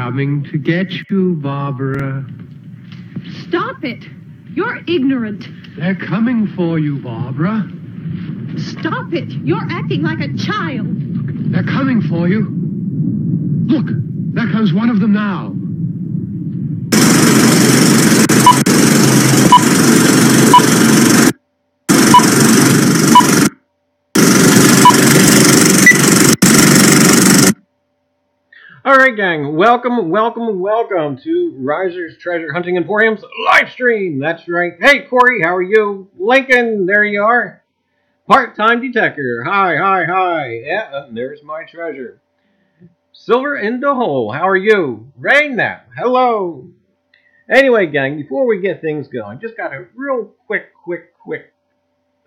Coming to get you, Barbara. Stop it! You're ignorant. They're coming for you, Barbara. Stop it! You're acting like a child. Look, they're coming for you. Look, there comes one of them now. Alright gang, welcome to Reiser's Treasure Hunting Emporium's Livestream. That's right. Hey Corey, how are you? Lincoln, there you are. Part-time detector. Hi. Yeah, there's my treasure. Silver in the hole, how are you? Rainnap, hello. Anyway gang, before we get things going, just got a real quick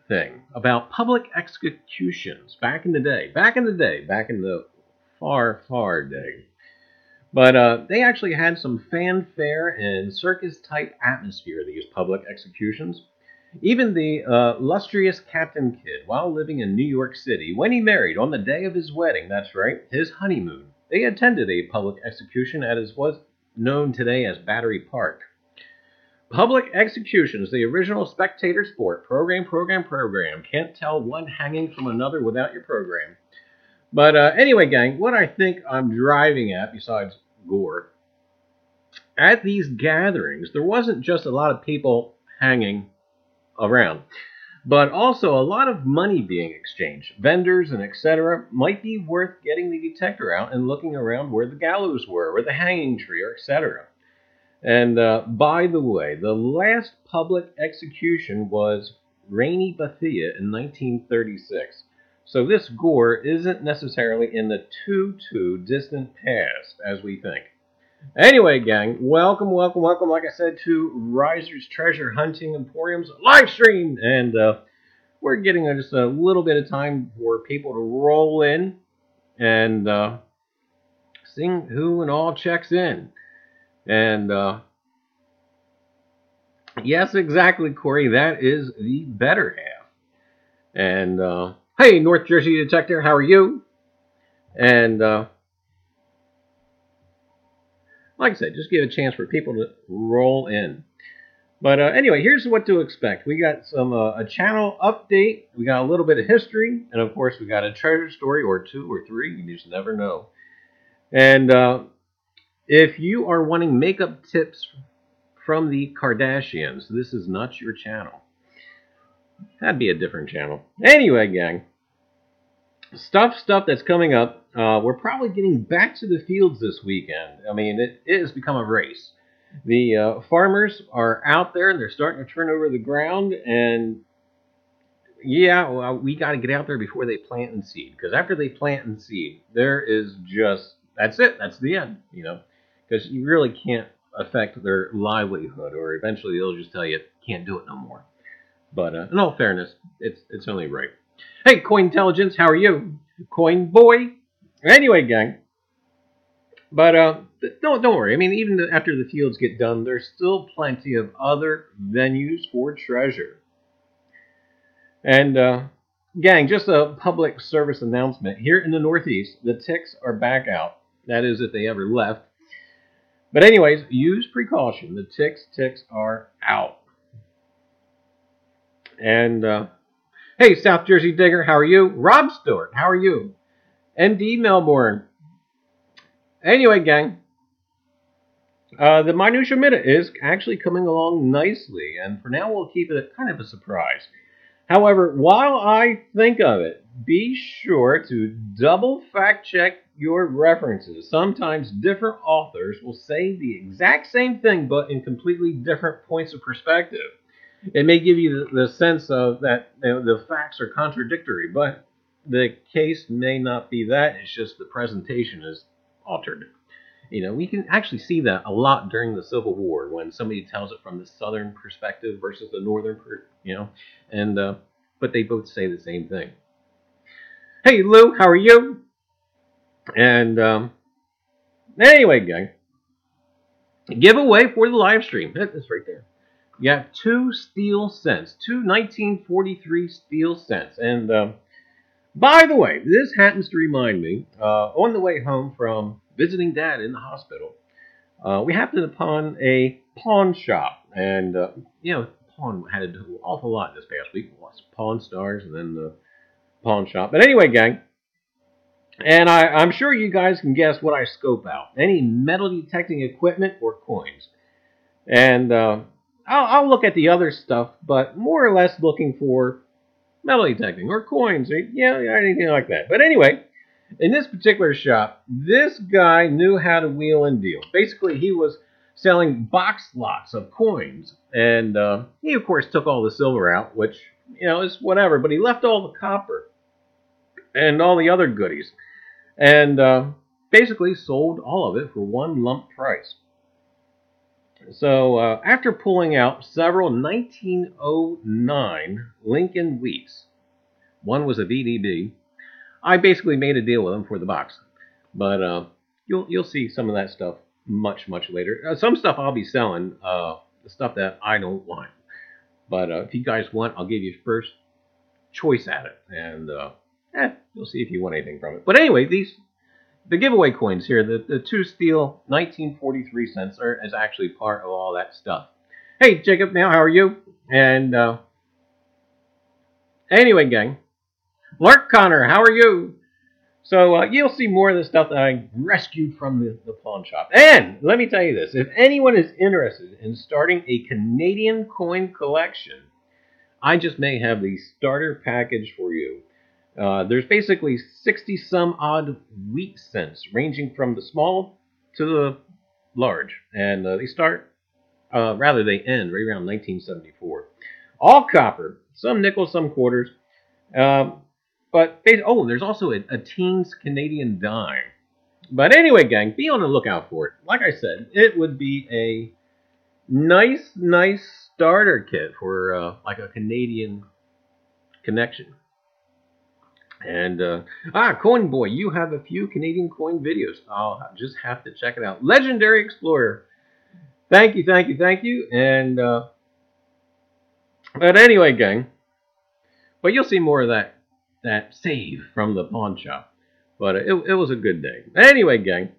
thing about public executions back in the day. Back in the far day. But they actually had some fanfare and circus-type atmosphere, these public executions. Even the illustrious Captain Kidd, while living in New York City, when he married on the day of his wedding, that's right, his honeymoon, they attended a public execution at what's known today as Battery Park. Public executions, the original spectator sport. Program. Can't tell one hanging from another without your program. But anyway, gang, what I think I'm driving at, besides gore, at these gatherings, there wasn't just a lot of people hanging around, but also a lot of money being exchanged. Vendors and etc. might be worth getting the detector out and looking around where the gallows were, or the hanging tree, or etc. And by the way, the last public execution was Rainy Bethia in 1936. So this gore isn't necessarily in the too distant past as we think. Anyway, gang, welcome, like I said, to Reiser's Treasure Hunting Emporium's live stream. And we're getting just a little bit of time for people to roll in and seeing who and all checks in. And yes, exactly, Corey, that is the better half. And hey, North Jersey Detector, how are you? And like I said, just give a chance for people to roll in. But anyway, here's what to expect. We got some a channel update. We got a little bit of history. And of course, we got a treasure story or two or three. You just never know. And if you are wanting makeup tips from the Kardashians, this is not your channel. That'd be a different channel. Anyway, gang. Stuff that's coming up. We're probably getting back to the fields this weekend. I mean, it has become a race. The farmers are out there and they're starting to turn over the ground. And yeah, well, we got to get out there before they plant and seed. Because after they plant and seed, there is just, that's it. That's the end, you know. Because you really can't affect their livelihood. Or eventually they'll just tell you, can't do it no more. But in all fairness, it's only right. Hey, Coin Intelligence, how are you? Coin Boy. Anyway, gang. But don't worry. I mean, even after the fields get done, there's still plenty of other venues for treasure. And gang, just a public service announcement. Here in the Northeast, the ticks are back out. That is, if they ever left. But anyways, use precaution. The ticks are out. And hey, South Jersey Digger, how are you? Rob Stewart, how are you? MD Melbourne. Anyway, gang, the Minutia Minute is actually coming along nicely, and for now we'll keep it kind of a surprise. However, while I think of it, be sure to double fact check your references. Sometimes different authors will say the exact same thing, but in completely different points of perspective. It may give you the sense of that the facts are contradictory, but the case may not be that. It's just the presentation is altered. We can actually see that a lot during the Civil War when somebody tells it from the southern perspective versus the northern, and but they both say the same thing. Hey Lou, how are you? And anyway, gang, giveaway for the live stream. That's right there. You got 2 steel cents, 1943 steel cents. And by the way, this happens to remind me, on the way home from visiting Dad in the hospital, we happened upon a pawn shop. And, pawn had to do an awful lot this past week. Lots of Pawn Stars and then the pawn shop. But anyway, gang, and I'm sure you guys can guess what I scope out. Any metal detecting equipment or coins. And I'll look at the other stuff, but more or less looking for metal detecting or coins, or, anything like that. But anyway, in this particular shop, this guy knew how to wheel and deal. Basically, he was selling box lots of coins, and he, of course, took all the silver out, which, is whatever, but he left all the copper and all the other goodies, and basically sold all of it for one lump price. So after pulling out several 1909 Lincoln Wheats, one was a VDB, I basically made a deal with him for the box. But you'll see some of that stuff much later. Some stuff I'll be selling, the stuff that I don't want. But if you guys want, I'll give you first choice at it, and you'll see if you want anything from it. But anyway, the giveaway coins here, the 2 steel 1943 cents is actually part of all that stuff. Hey, Jacob, now how are you? And anyway, gang, Lark Connor, how are you? So you'll see more of the stuff that I rescued from the pawn shop. And let me tell you this, if anyone is interested in starting a Canadian coin collection, I just may have the starter package for you. There's basically 60-some odd wheat cents, ranging from the small to the large. And they start, they end right around 1974. All copper, some nickel, some quarters. But there's also a teens Canadian dime. But anyway, gang, be on the lookout for it. Like I said, it would be a nice starter kit for like a Canadian connection. And Coin Boy, you have a few Canadian coin videos. I'll just have to check it out. Legendary Explorer, thank you. And but anyway, gang, but you'll see more of that save from the pawn shop. But it was a good day. Anyway, gang,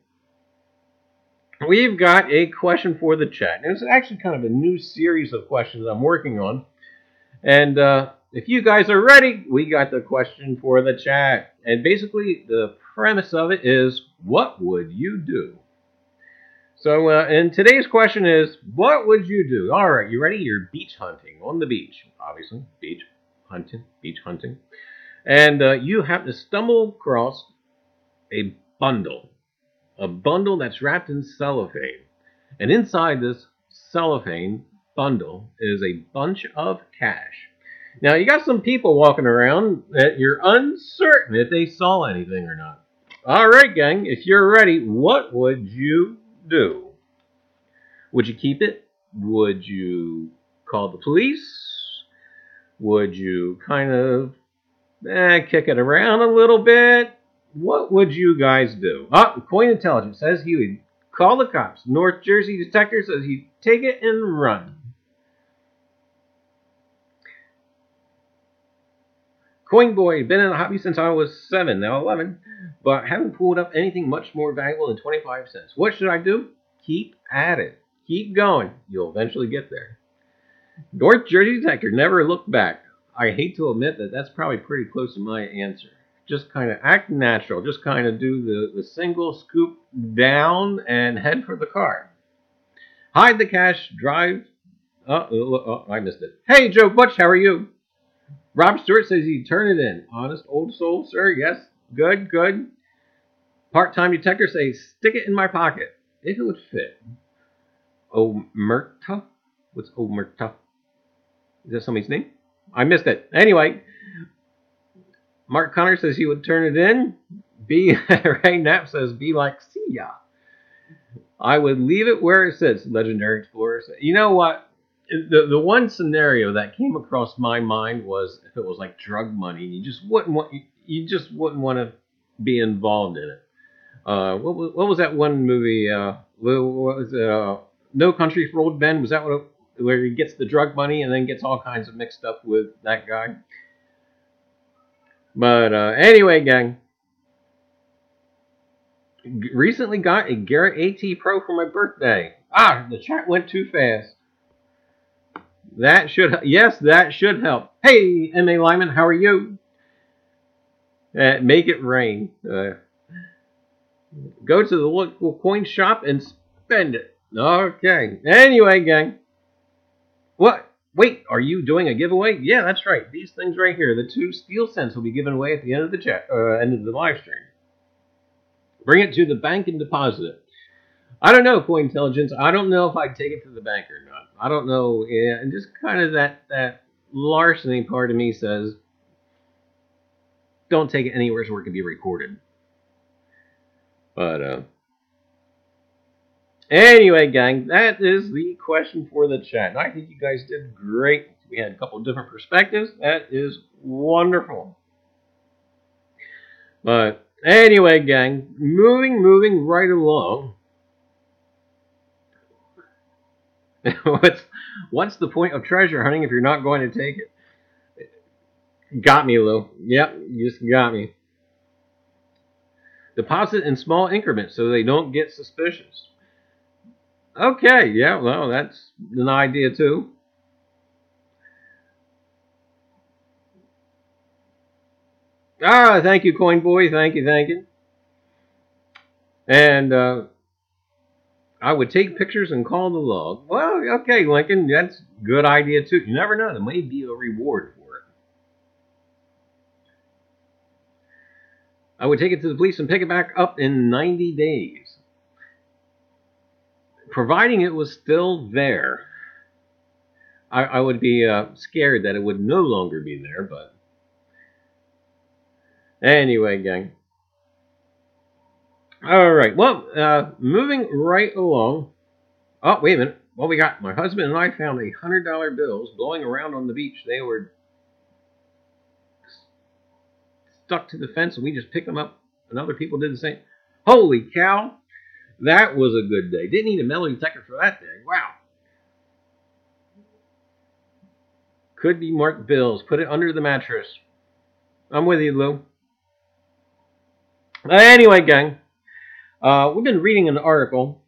we've got a question for the chat. And it's actually kind of a new series of questions I'm working on. And if you guys are ready, we got the question for the chat. And basically, the premise of it is, what would you do? So, and today's question is, what would you do? All right, you ready? You're beach hunting on the beach, obviously. Beach hunting. And you have to stumble across a bundle that's wrapped in cellophane. And inside this cellophane bundle is a bunch of cash. Now, you got some people walking around that you're uncertain if they saw anything or not. All right, gang, if you're ready, what would you do? Would you keep it? Would you call the police? Would you kind of kick it around a little bit? What would you guys do? Coin Intelligence says he would call the cops. North Jersey Detector says he'd take it and run. Coin Boy, been in the hobby since I was 7, now 11, but haven't pulled up anything much more valuable than 25 cents. What should I do? Keep at it. Keep going. You'll eventually get there. North Jersey Detector, never looked back. I hate to admit that that's probably pretty close to my answer. Just kind of act natural. Just kind of do the single scoop down and head for the car. Hide the cash, drive. I missed it. Hey, Joe Butch, how are you? Rob Stewart says he'd turn it in. Honest old soul, sir. Yes. Good. Part-time detector says, stick it in my pocket, if it would fit. Omerta? What's Omerta? Is that somebody's name? I missed it. Anyway, Mark Connor says he would turn it in. Ray Knapp says, be like, see ya. I would leave it where it sits, Legendary Explorer. You know what? The one scenario that came across my mind was if it was like drug money, you just wouldn't want to be involved in it. What was that one movie? What was it? No Country for Old Men? Was that where he gets the drug money and then gets all kinds of mixed up with that guy? But anyway, gang. Recently got a Garrett AT Pro for my birthday. The chat went too fast. That should help. Hey, M.A. Lyman, how are you? Make it rain. Go to the local coin shop and spend it. Okay. Anyway, gang. What? Wait, are you doing a giveaway? Yeah, that's right. These things right here, the 2 steel cents, will be given away at the end of the end of the live stream. Bring it to the bank and deposit it. I don't know, Coin Intelligence. I don't know if I'd take it to the bank or not. I don't know. Yeah, and just kind of that larceny part of me says, don't take it anywhere where it can be recorded. But anyway, gang, that is the question for the chat. And I think you guys did great. We had a couple of different perspectives. That is wonderful. But anyway, gang, moving right along. What's the point of treasure hunting if you're not going to take it? Got me, Lou. Yep, you just got me. Deposit in small increments so they don't get suspicious. Okay, yeah, well, that's an idea too. Thank you, Coin Boy. Thank you. And I would take pictures and call the log. Well, okay, Lincoln, that's a good idea too. You never know, there may be a reward for it. I would take it to the police and pick it back up in 90 days. Providing it was still there. I would be scared that it would no longer be there, but anyway, gang. All right, well, moving right along. Oh, wait a minute. What we got? My husband and I found $100 bills blowing around on the beach. They were stuck to the fence, and we just picked them up, and other people did the same. Holy cow! That was a good day. Didn't need a metal detector for that day. Wow. Could be marked bills. Put it under the mattress. I'm with you, Lou. Anyway, gang. We've been reading an article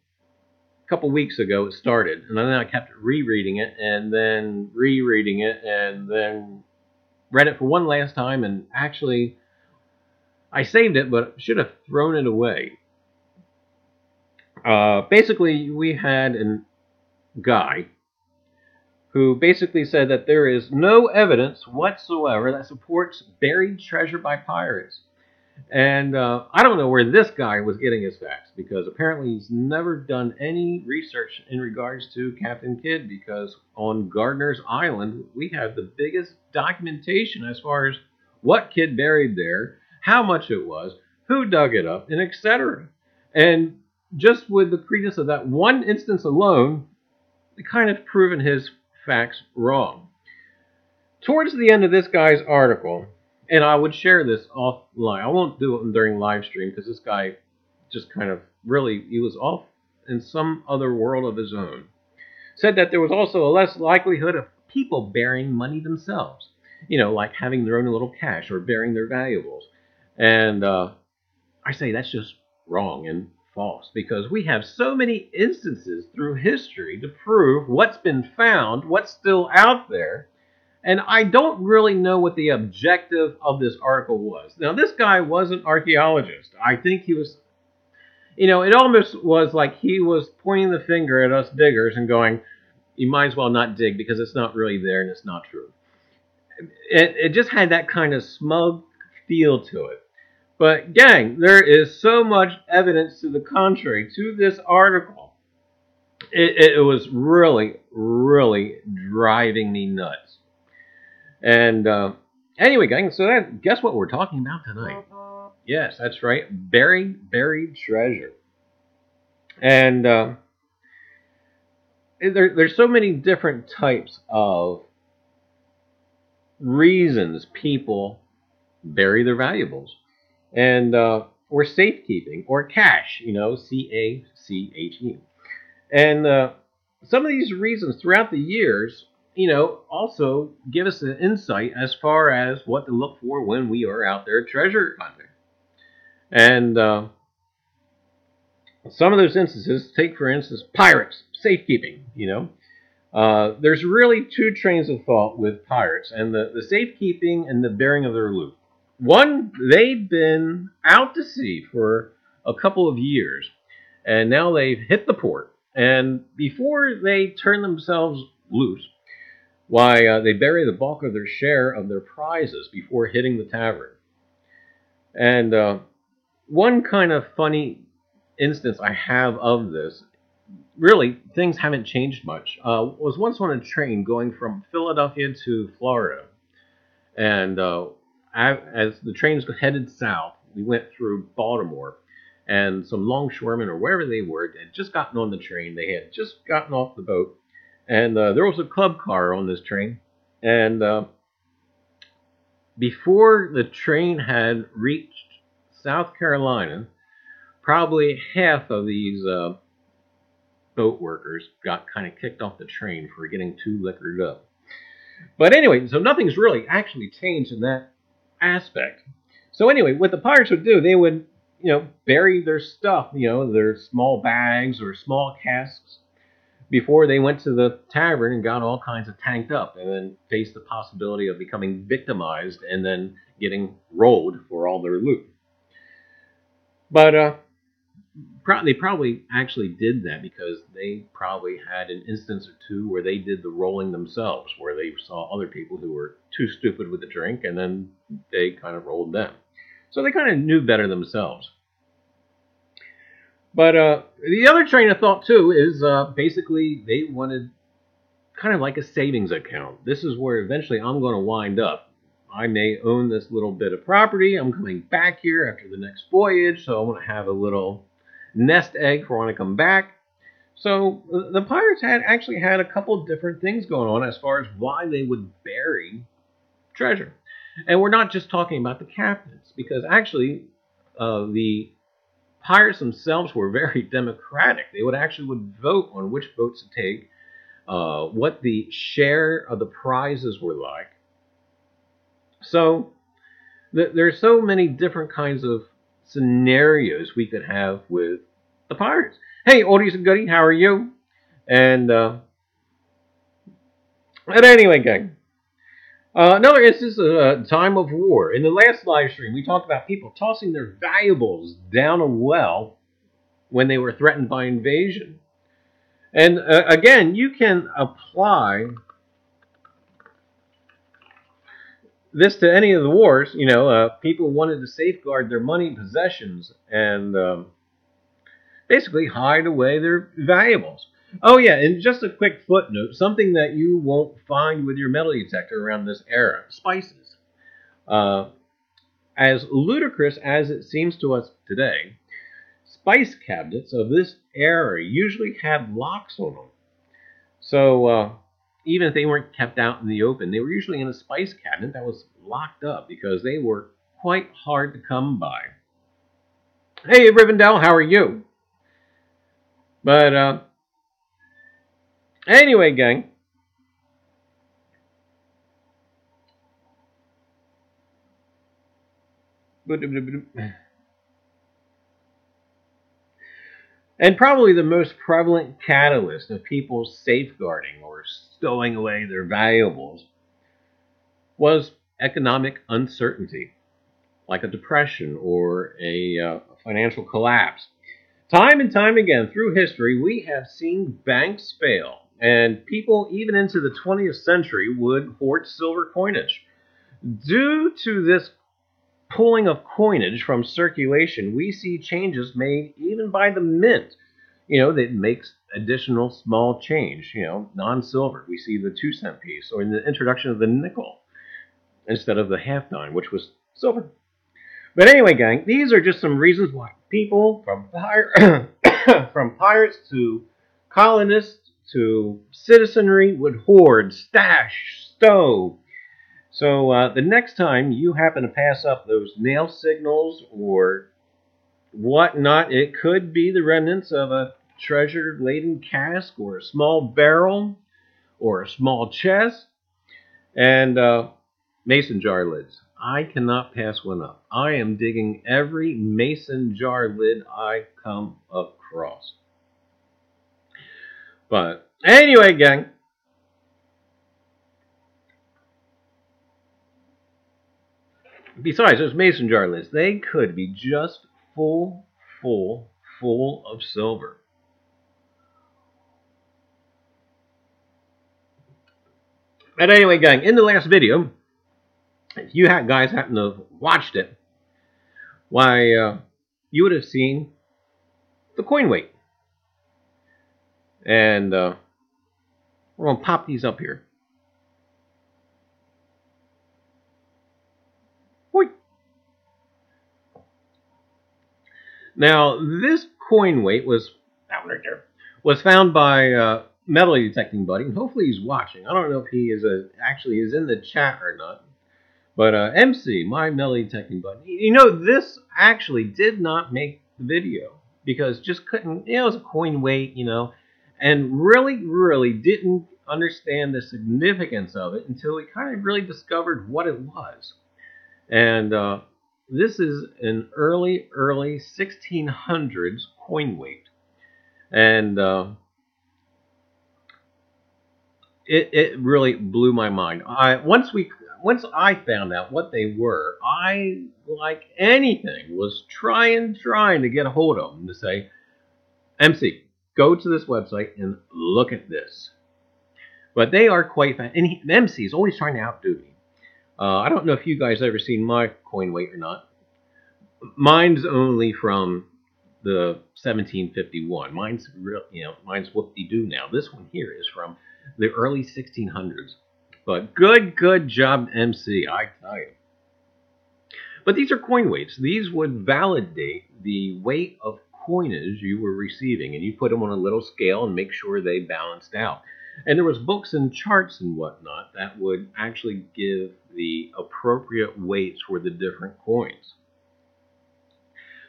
a couple weeks ago. It started, and then I kept rereading it, and then rereading it, and then read it for one last time, and actually, I saved it, but should have thrown it away. Basically, we had a guy who basically said that there is no evidence whatsoever that supports buried treasure by pirates. And I don't know where this guy was getting his facts, because apparently he's never done any research in regards to Captain Kidd, because on Gardner's Island, we have the biggest documentation as far as what Kidd buried there, how much it was, who dug it up, and etc. And just with the credence of that one instance alone, they kind of proven his facts wrong. Towards the end of this guy's article, and I would share this offline. I won't do it during live stream because this guy just kind of really, he was off in some other world of his own. Said that there was also a less likelihood of people burying money themselves. You know, like having their own little cash or burying their valuables. And I say that's just wrong and false, because we have so many instances through history to prove what's been found, what's still out there. And I don't really know what the objective of this article was. Now, this guy was an archaeologist. I think he was, you know, it almost was like he was pointing the finger at us diggers and going, you might as well not dig because it's not really there and it's not true. It just had that kind of smug feel to it. But gang, there is so much evidence to the contrary to this article. It was really, really driving me nuts. And anyway, gang, so guess what we're talking about tonight? Yes, that's right, buried treasure. And there's so many different types of reasons people bury their valuables. And or safekeeping, or cache, CACHE. And some of these reasons throughout the years, also give us an insight as far as what to look for when we are out there treasure hunting. And some of those instances, take for instance pirates, safekeeping. There's really two trains of thought with pirates, and the safekeeping and the bearing of their loot. One, they've been out to sea for a couple of years, and now they've hit the port. And before they turn themselves loose, they bury the bulk of their share of their prizes before hitting the tavern. And one kind of funny instance I have of this, really, things haven't changed much, was once on a train going from Philadelphia to Florida. And as the trains headed south, we went through Baltimore, and some longshoremen or wherever they were had just gotten on the train. They had just gotten off the boat, and there was a club car on this train. And before the train had reached South Carolina, probably half of these boat workers got kind of kicked off the train for getting too liquored up. But anyway, so nothing's really actually changed in that aspect. So anyway, what the pirates would do, they would, bury their stuff, their small bags or small casks, before they went to the tavern and got all kinds of tanked up, and then faced the possibility of becoming victimized and then getting rolled for all their loot. But they probably actually did that because they probably had an instance or two where they did the rolling themselves, where they saw other people who were too stupid with the drink, and then they kind of rolled them. So they kind of knew better themselves. But the other train of thought, too, is basically they wanted kind of like a savings account. This is where eventually I'm going to wind up. I may own this little bit of property. I'm coming back here after the next voyage, so I want to have a little nest egg for when I come back. So the pirates actually had a couple of different things going on as far as why they would bury treasure. And we're not just talking about the captains, because actually the pirates themselves were very democratic. They would vote on which boats to take, what the share of the prizes were like. So there's so many different kinds of scenarios we could have with the pirates. Hey, oldies and goodies, how are you? And anyway, gang. Another instance of a time of war. In the last live stream, we talked about people tossing their valuables down a well when they were threatened by invasion. And again, you can apply this to any of the wars. People wanted to safeguard their money and possessions and basically hide away their valuables. Oh yeah, and just a quick footnote, something that you won't find with your metal detector around this era: spices. As ludicrous as it seems to us today, spice cabinets of this era usually had locks on them. So even if they weren't kept out in the open, they were usually in a spice cabinet that was locked up because they were quite hard to come by. Hey, Rivendell, how are you? But anyway, gang. And probably the most prevalent catalyst of people safeguarding or stowing away their valuables was economic uncertainty, like a depression or a financial collapse. Time and time again through history, we have seen banks fail, and people, even into the 20th century, would hoard silver coinage. Due to this pulling of coinage from circulation, we see changes made even by the mint, that makes additional small change, non-silver. We see the 2-cent piece, or in the introduction of the nickel instead of the half dime, which was silver. But anyway, gang, these are just some reasons why people from from pirates to colonists to citizenry would hoard, stash, stow. So the next time you happen to pass up those nail signals or whatnot, it could be the remnants of a treasure-laden cask or a small barrel or a small chest. And mason jar lids. I cannot pass one up. I am digging every mason jar lid I come across. But anyway, gang. Besides those mason jar lids, they could be just full of silver. But anyway, gang, in the last video, if you guys happen to have watched it, why, you would have seen the coin weight. And we're going to pop these up here. Whee! Now, this coin weight was right there. Was found by metal detecting buddy, and hopefully he's watching. I don't know if he is actually is in the chat or not. But MC, my metal detecting buddy, this actually did not make the video because just couldn't. It was a coin weight, and really didn't understand the significance of it until we kind of really discovered what it was. And this is an early 1600s coin weight. And it really blew my mind. Once I found out what they were, I, like anything, was trying to get a hold of them to say, MC, go to this website and look at this. But they are quite fast. And MC is always trying to outdo me. I don't know if you guys ever seen my coin weight or not. Mine's only from the 1751. Mine's real, mine's whoop-de-doo now. This one here is from the early 1600s. But good job, MC, I tell you. But these are coin weights. These would validate the weight of coinage you were receiving, and you put them on a little scale and make sure they balanced out. And there was books and charts and whatnot that would actually give the appropriate weights for the different coins.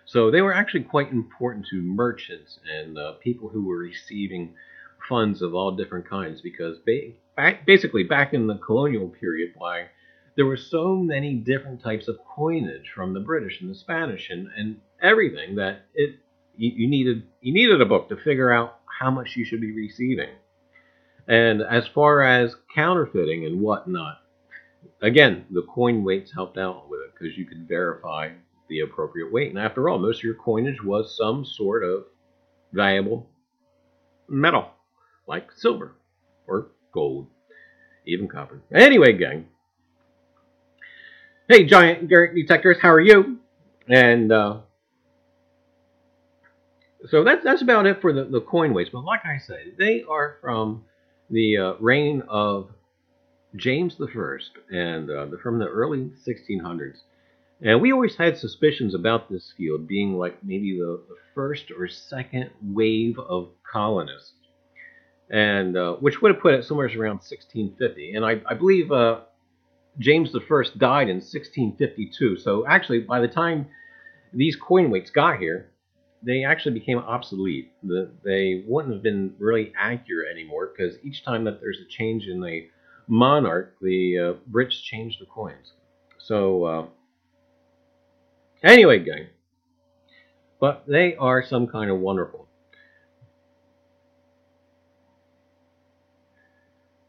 So they were actually quite important to merchants and people who were receiving funds of all different kinds, because basically back in the colonial period, why there were so many different types of coinage from the British and the Spanish and everything that you needed a book to figure out how much you should be receiving. And as far as counterfeiting and whatnot, again, the coin weights helped out with it because you could verify the appropriate weight. And after all, most of your coinage was some sort of valuable metal, like silver or gold, even copper. Anyway, gang. Hey, giant Garrett detectors, how are you? And so that's about it for the coin weights. But like I said, they are from the reign of James I, and they're from the early 1600s. And we always had suspicions about this field being like maybe the first or second wave of colonists, and which would have put it somewhere around 1650. And I believe James I died in 1652. So actually, by the time these coin weights got here, they actually became obsolete. They wouldn't have been really accurate anymore because each time that there's a change in a monarch, the Brits changed the coins. So anyway, gang, but they are some kind of wonderful.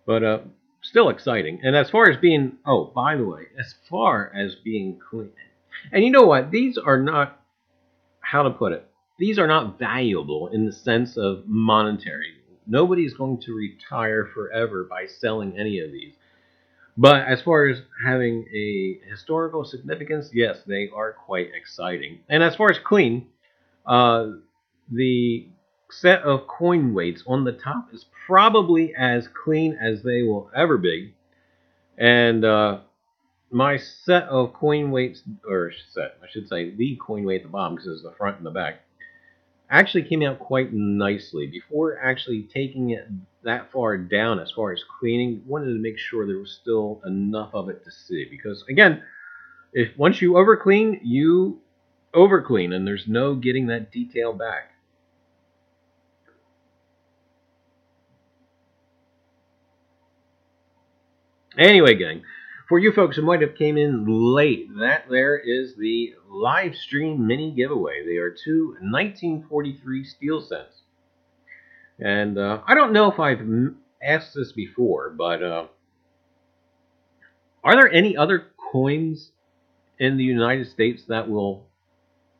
But still exciting. And as far as being, oh, by the way, as far as being clean, and you know what? These are not, how to put it, these are not valuable in the sense of monetary. Nobody's going to retire forever by selling any of these. But as far as having a historical significance, yes, they are quite exciting. And as far as clean, the set of coin weights on the top is probably as clean as they will ever be. And my set of coin weights, or set, I should say, the coin weight at the bottom, because it's the front and the back, actually came out quite nicely. Before actually taking it that far down as far as cleaning, wanted to make sure there was still enough of it to see. Because again, if once you overclean, you overclean, and there's no getting that detail back. Anyway, gang, for you folks who might have came in late, that there is the live stream mini giveaway. They are two 1943 steel cents. And I don't know if I've asked this before, but are there any other coins in the United States that will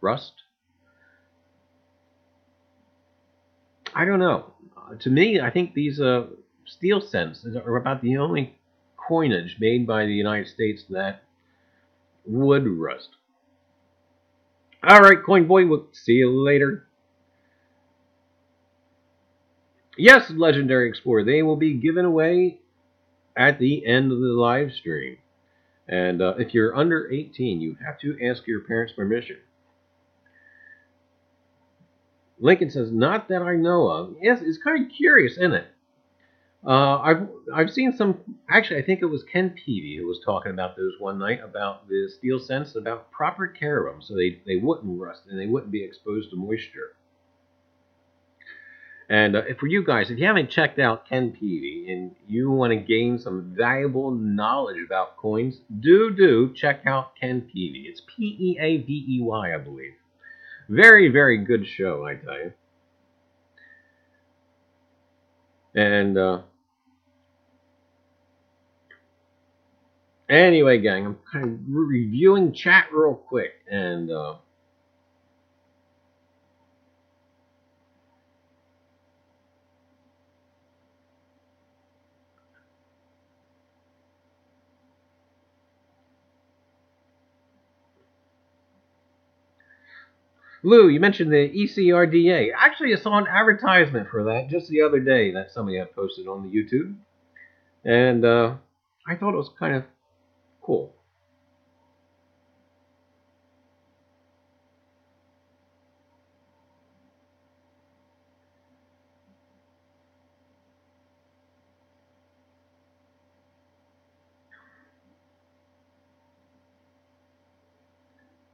rust? I don't know. To me, I think these steel cents are about the only coinage made by the United States that would rust. All right, Coin Boy, we'll see you later. Yes, Legendary Explorer, they will be given away at the end of the live stream. And if you're under 18, you have to ask your parents' permission. Lincoln says, not that I know of. Yes, it's kind of curious, isn't it? I've seen some. Actually, I think it was Ken Peavy who was talking about those one night about the steel cents, about proper care of them, so they wouldn't rust and they wouldn't be exposed to moisture. And for you guys, if you haven't checked out Ken Peavy and you want to gain some valuable knowledge about coins, do check out Ken Peavy. It's Peavey, I believe. Very, very good show, I tell you. And anyway, gang, I'm kind of reviewing chat real quick, and Lou, you mentioned the ECRDA. Actually, I saw an advertisement for that just the other day that somebody had posted on the YouTube, and I thought it was kind of cool.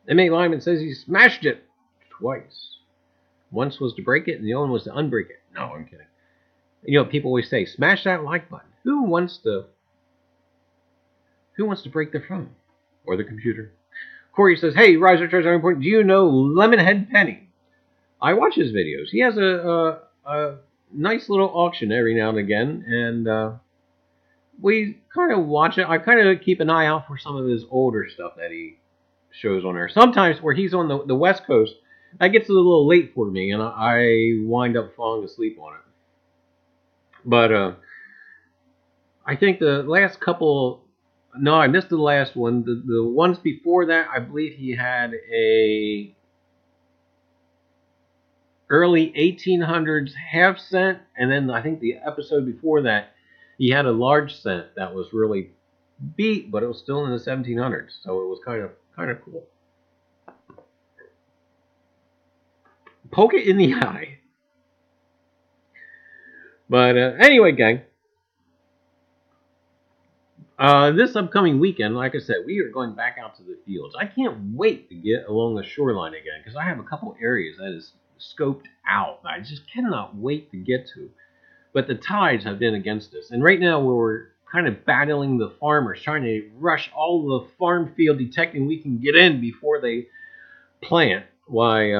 M.A. Lyman says he smashed it twice. Once was to break it, and the other one was to unbreak it. No, I'm kidding. You know, people always say, smash that like button. Who wants to break their phone or the computer? Corey says, hey, Reiser Treasure Important, do you know Lemonhead Penny? I watch his videos. He has a nice little auction every now and again, and we kind of watch it. I kind of keep an eye out for some of his older stuff that he shows on there. Sometimes where he's on the West Coast, that gets a little late for me, and I wind up falling asleep on it. But I think the last couple... No, I missed the last one. The ones before that, I believe he had a early 1800s half cent, and then I think the episode before that, he had a large cent that was really beat, but it was still in the 1700s, so it was kind of cool. Poke it in the eye. But anyway, gang, this upcoming weekend, like I said, we are going back out to the fields. I can't wait to get along the shoreline again, because I have a couple areas that is scoped out. I just cannot wait to get to. But the tides have been against us. And right now we're kind of battling the farmers, trying to rush all the farm field detecting we can get in before they plant. Why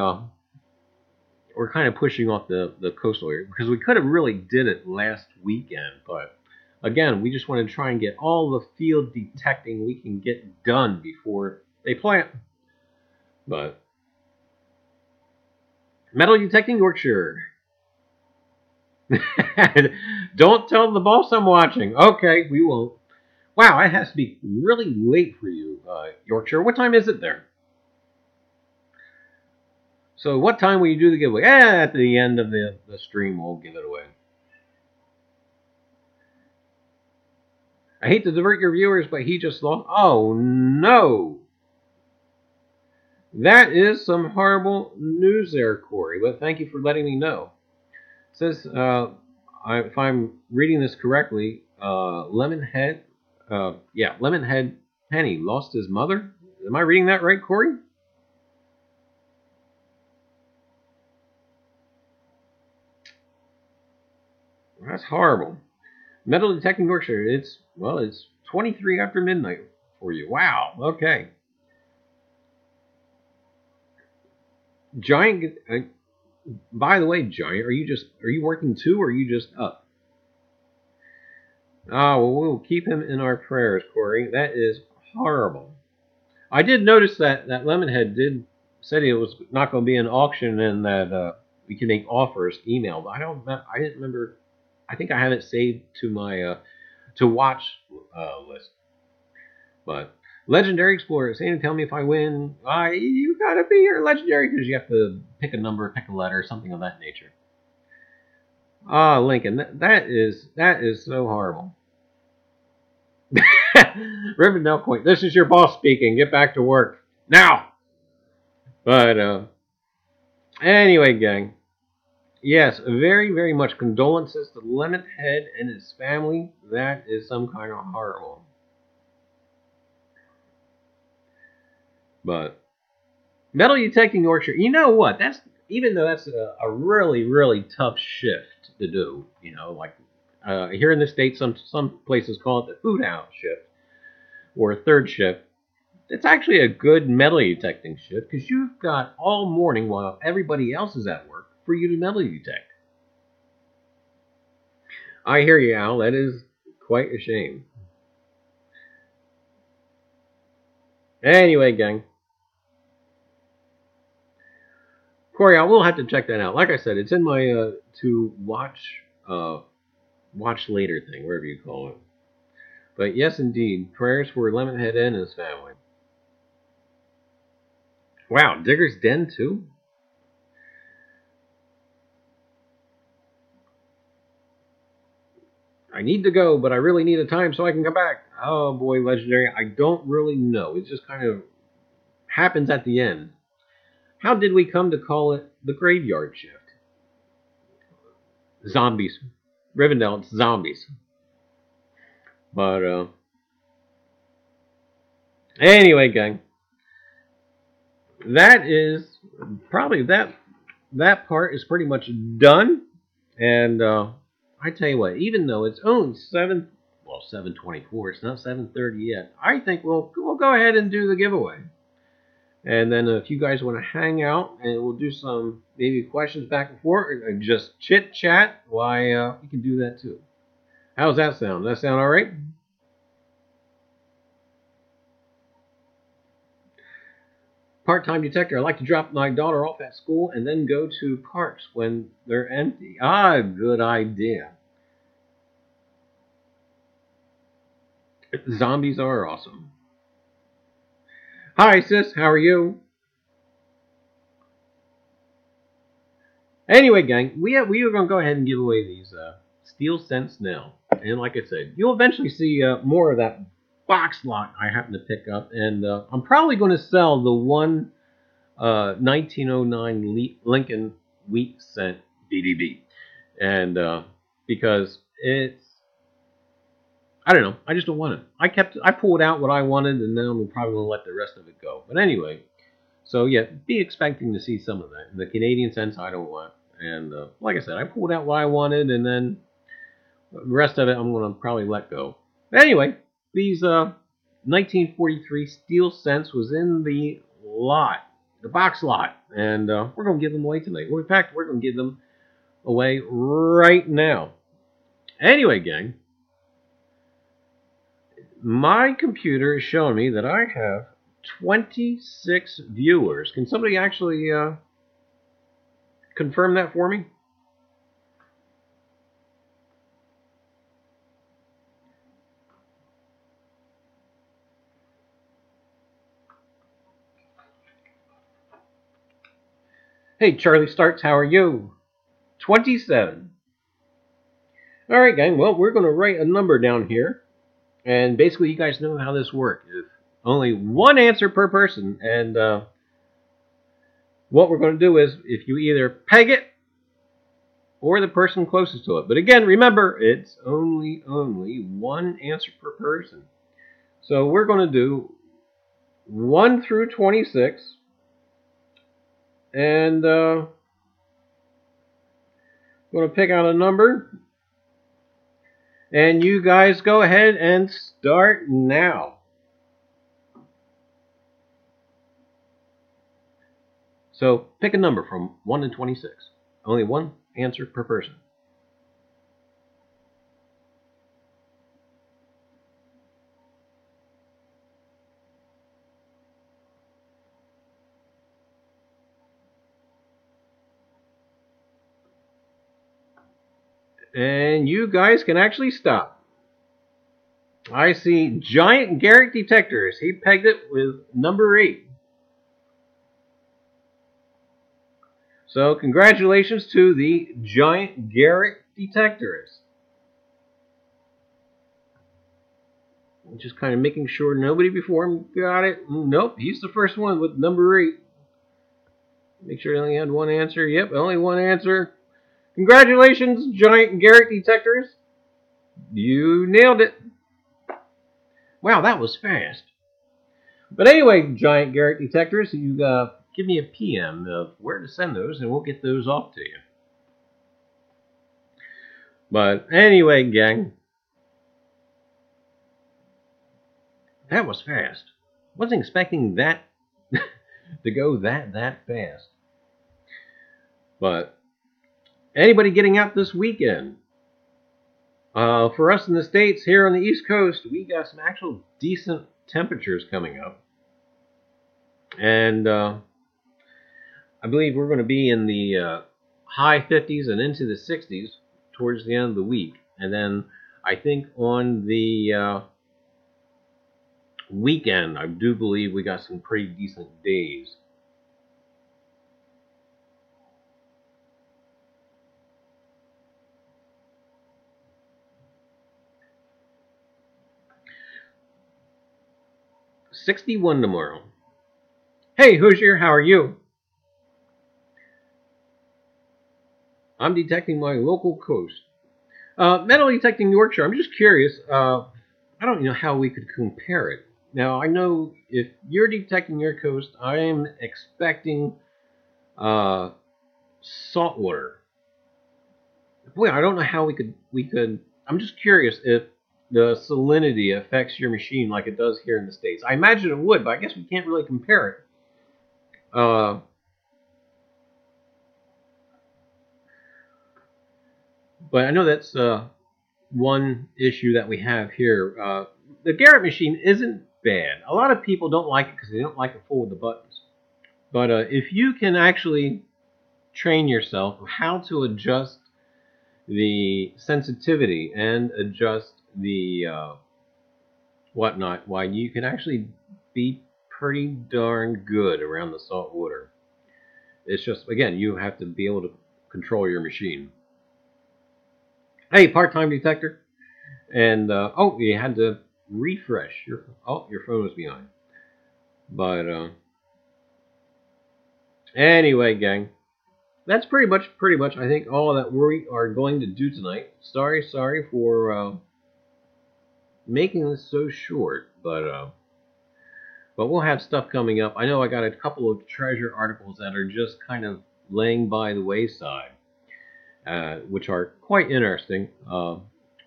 we're kind of pushing off the coastal area, because we could have really did it last weekend. But again, we just want to try and get all the field detecting we can get done before they plant. But metal detecting Yorkshire. Don't tell the boss I'm watching. Okay, we won't. Wow, it has to be really late for you, Yorkshire. What time is it there? So what time will you do the giveaway? At the end of the stream, we'll give it away. I hate to divert your viewers, but he just lost. Oh, no. That is some horrible news there, Corey, but thank you for letting me know. It says, if I'm reading this correctly, Lemonhead Penny lost his mother. Am I reading that right, Corey? That's horrible. Metal detecting Yorkshire. It's 23 after midnight for you. Wow. Okay. Giant. By the way, Giant, are you working too, or are you just up? Well, we'll keep him in our prayers, Corey. That is horrible. I did notice that Lemonhead said it was not going to be an auction and that we can make offers emailed. I didn't remember. I think I have it saved to my to watch list. But Legendary Explorer, saying tell me if I win. You gotta be your legendary because you have to pick a number, pick a letter, something of that nature. Lincoln, that is so horrible. Rivendell Point, this is your boss speaking. Get back to work now. But anyway, gang. Yes, very, very much condolences to Lemonhead and his family. That is some kind of horrible. But metal detecting Yorkshire, you know what? Even though that's a really, really tough shift to do. You know, like here in the States, some places call it the food house shift or third shift. It's actually a good metal detecting shift because you've got all morning while everybody else is at work for you to metal detect. I hear you, Al. That is quite a shame. Anyway, gang. Corey, I will have to check that out. Like I said, it's in my to watch later thing, whatever you call it. But yes, indeed, prayers for Lemonhead and his family. Wow, Digger's Den too? I need to go, but I really need a time so I can come back. Oh boy, Legendary, I don't really know. It just kind of happens at the end. How did we come to call it the graveyard shift? Zombies. Rivendell, it's zombies. But anyway, gang. That is probably that part is pretty much done. And I tell you what, even though it's only 7:24, it's not 7:30 yet. I think we'll go ahead and do the giveaway. And then if you guys want to hang out and we'll do some maybe questions back and forth or just chit chat, why you can do that too. How's that sound? Does that sound all right? Part-time detector. I like to drop my daughter off at school and then go to parks when they're empty. Good idea. Zombies are awesome. Hi, sis. How are you? Anyway, gang, we are going to go ahead and give away these Steel Sense now. And like I said, you'll eventually see more of that box lot I happen to pick up. And I'm probably going to sell the one 1909 Lincoln Wheat Cent BDB. And because it's, I don't know, I just don't want it. I pulled out what I wanted, and then I'm probably going to let the rest of it go. But anyway, so yeah, be expecting to see some of that. The Canadian cents I don't want. And like I said, I pulled out what I wanted, and then the rest of it I'm going to probably let go. But anyway, these 1943 Steel Cents was in the lot, the box lot, and we're going to give them away tonight. In fact, we're going to give them away right now. Anyway, gang, my computer is showing me that I have 26 viewers. Can somebody actually confirm that for me? Hey, Charlie Starks, how are you? 27. Alright, gang, well, we're going to write a number down here. And basically, you guys know how this works. If only one answer per person. And what we're going to do is, if you either peg it, or the person closest to it. But again, remember, it's only one answer per person. So we're going to do 1 through 26. And I'm going to pick out a number. And you guys go ahead and start now. So pick a number from 1 to 26. Only one answer per person. And you guys can actually stop. I see Giant Garrick Detectors. He pegged it with number 8. So congratulations to the Giant Garrick Detectors. Just kind of making sure nobody before him got it. Nope, he's the first one with number 8. Make sure he only had one answer. Yep, only one answer. Congratulations, Giant Garrick Detectors. You nailed it. Wow, that was fast. But anyway, Giant Garrick Detectors, you give me a PM of where to send those, and we'll get those off to you. But anyway, gang, that was fast. Wasn't expecting that to go that fast. But anybody getting out this weekend? For us in the States, here on the East Coast, we got some actual decent temperatures coming up. And I believe we're going to be in the high 50s and into the 60s towards the end of the week. And then I think on the weekend, I do believe we got some pretty decent days. $61 tomorrow. Hey, Hoosier, how are you? I'm detecting my local coast. Metal detecting Yorkshire. I'm just curious. I don't know how we could compare it. Now, I know if you're detecting your coast, I am expecting saltwater. Boy, I don't know how we could. I'm just curious if the salinity affects your machine like it does here in the States. I imagine it would, but I guess we can't really compare it. But I know that's one issue that we have here. The Garrett machine isn't bad. A lot of people don't like it because they don't like it full of the buttons. But if you can actually train yourself how to adjust the sensitivity and adjust the whatnot, why you can actually be pretty darn good around the salt water. It's just, again, you have to be able to control your machine. Hey, part-time detector. And, oh, you had to refresh. Your phone was behind. But, anyway, gang. That's pretty much, I think, all that we are going to do tonight. Sorry for making this so short, but we'll have stuff coming up. I know I got a couple of treasure articles that are just kind of laying by the wayside, which are quite interesting.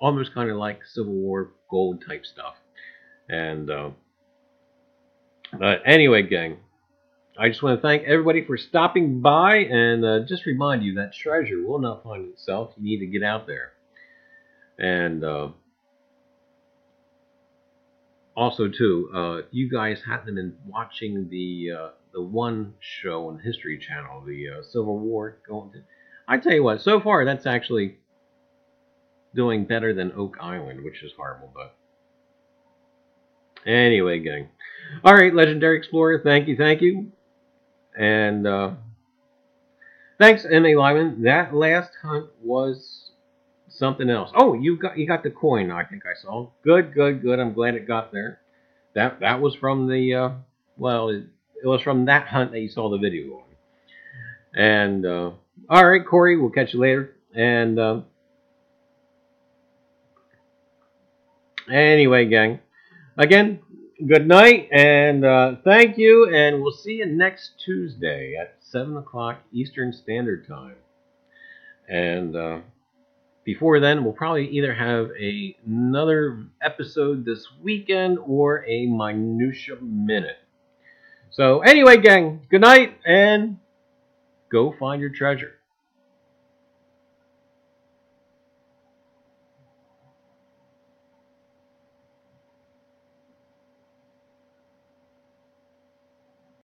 Almost kind of like Civil War gold type stuff. And but anyway, gang, I just want to thank everybody for stopping by, and just remind you that treasure will not find itself. You need to get out there. And also, too, if you guys haven't been watching the one show on the History Channel, the Civil War, I tell you what, so far that's actually doing better than Oak Island, which is horrible, but anyway, gang. All right, Legendary Explorer, thank you. And Thanks, M.A. Lyman. That last hunt was something else. Oh, you got the coin, I think I saw. Good, good, good. I'm glad it got there. That was from the well, it was from that hunt that you saw the video on. And all right, Corey, we'll catch you later. And anyway, gang, again, good night and thank you. And we'll see you next Tuesday at 7 o'clock Eastern Standard Time. And before then, we'll probably either have another episode this weekend or a Minutia Minute. So anyway, gang, good night and go find your treasure.